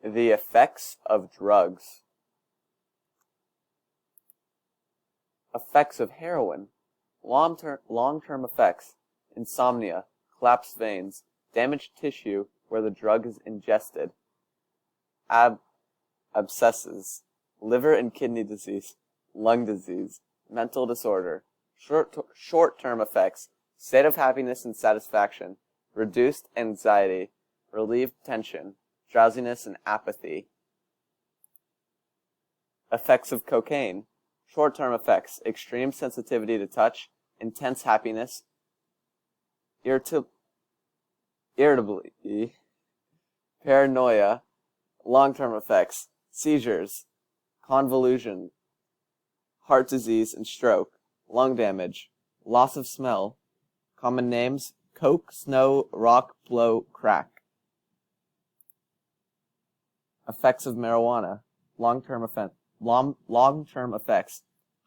The effects of drugs. Effects of heroin. Long-term effects. Insomnia, collapsed veins, damaged tissue where the drug is ingested. Abscesses, liver and kidney disease, lung disease, mental disorder. Short-term effects. State of happiness and satisfaction, reduced anxiety, relieved tension, drowsiness and apathy. Effects of cocaine. Short-term effects. Extreme sensitivity to touch, intense happiness, irritability, paranoia. Long-term effects. Seizures, convulsion, heart disease and stroke, lung damage, loss of smell. Common names: coke, snow, rock, blow, crack. Effects of marijuana. Long-term effects.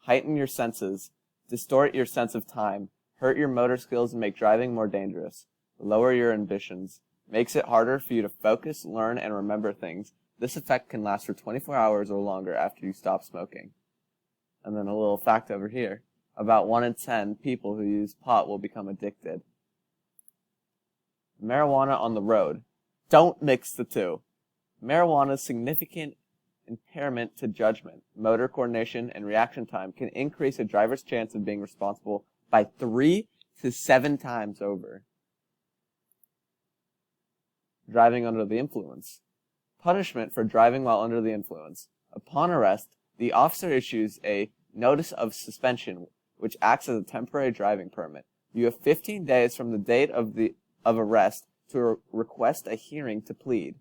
Heighten your senses, distort your sense of time, hurt your motor skills and make driving more dangerous, lower your ambitions, makes it harder for you to focus, learn, and remember things. This effect can last for 24 hours or longer after you stop smoking. And then a little fact over here. About 1 in 10 people who use pot will become addicted. Marijuana on the road. Don't mix the two. Marijuana's significant impairment to judgment, motor coordination, and reaction time can increase a driver's chance of being responsible by 3 to 7 times over. Driving under the influence. Punishment for driving while under the influence. Upon arrest, the officer issues a notice of suspension, which acts as a temporary driving permit. You have 15 days from the date of arrest to request a hearing to plead.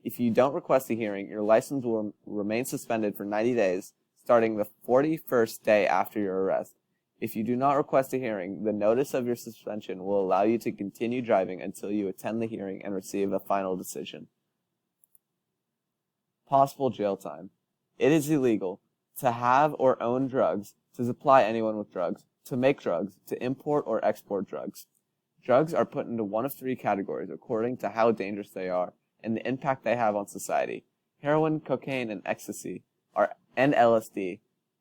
If you don't request a hearing, your license will remain suspended for 90 days, starting the 41st day after your arrest. If you do not request a hearing, the notice of your suspension will allow you to continue driving until you attend the hearing and receive a final decision. Possible jail time. It is illegal to have or own drugs, to supply anyone with drugs, to make drugs, to import or export drugs. Drugs are put into one of 3 categories according to how dangerous they are and the impact they have on society. Heroin, cocaine, and ecstasy and LSD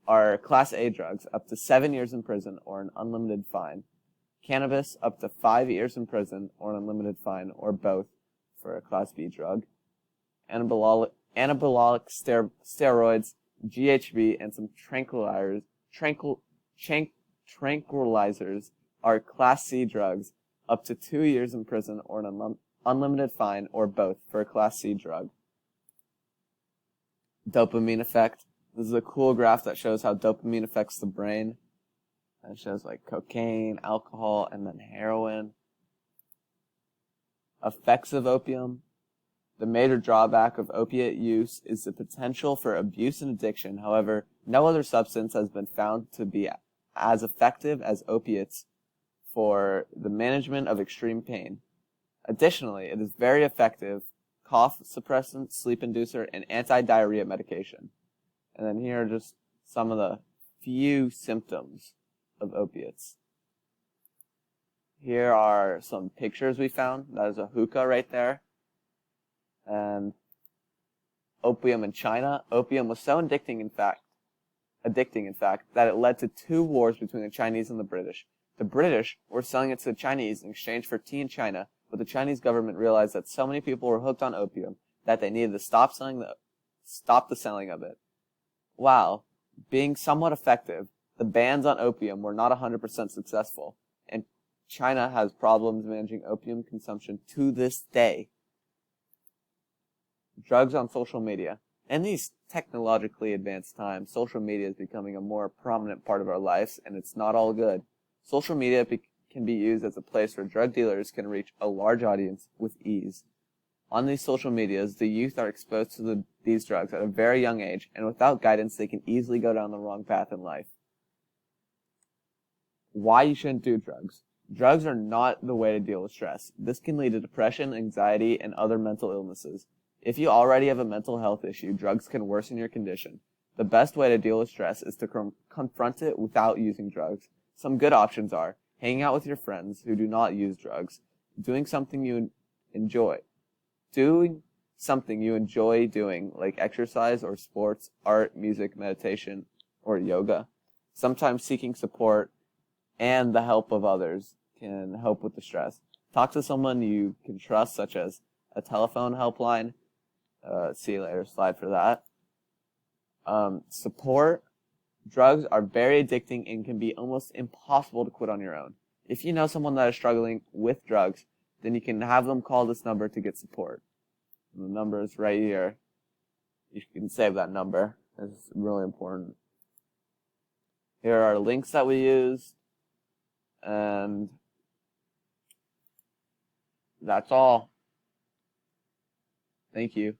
are Class A drugs, up to 7 years in prison or an unlimited fine. Cannabis, up to 5 years in prison or an unlimited fine, or both, for a Class B drug. Anabolic steroids, GHB, and some tranquilizers are Class C drugs, up to 2 years in prison or an unlimited fine, or both, for a Class C drug. Dopamine effect. This is a cool graph that shows how dopamine affects the brain. And it shows like cocaine, alcohol, and then heroin. Effects of opium. The major drawback of opiate use is the potential for abuse and addiction. However, no other substance has been found to be as effective as opiates for the management of extreme pain. Additionally, it is very effective cough suppressant, sleep inducer, and anti-diarrhea medication. And then here are just some of the few symptoms of opiates. Here are some pictures we found. That is a hookah right there. And opium in China. Opium was so addicting in fact, that it led to 2 wars between the Chinese and the British. The British were selling it to the Chinese in exchange for tea in China, but the Chinese government realized that so many people were hooked on opium that they needed to stop the selling of it. While being somewhat effective, the bans on opium were not 100% successful, and China has problems managing opium consumption to this day. Drugs on social media. In these technologically advanced times, social media is becoming a more prominent part of our lives, and it's not all good. Social media can be used as a place where drug dealers can reach a large audience with ease. On these social medias, the youth are exposed to these drugs at a very young age, and without guidance, they can easily go down the wrong path in life. Why you shouldn't do drugs. Drugs are not the way to deal with stress. This can lead to depression, anxiety, and other mental illnesses. If you already have a mental health issue, drugs can worsen your condition. The best way to deal with stress is to confront it without using drugs. Some good options are hanging out with your friends who do not use drugs, doing something you enjoy, doing something you enjoy doing, like exercise or sports, art, music, meditation, or yoga. Sometimes seeking support and the help of others can help with the stress. Talk to someone you can trust, such as a telephone helpline. See you later, slide for that. Support. Drugs are very addicting and can be almost impossible to quit on your own. If you know someone that is struggling with drugs, then you can have them call this number to get support. The number is right here. You can save that number. It's really important. Here are links that we use. And that's all. Thank you.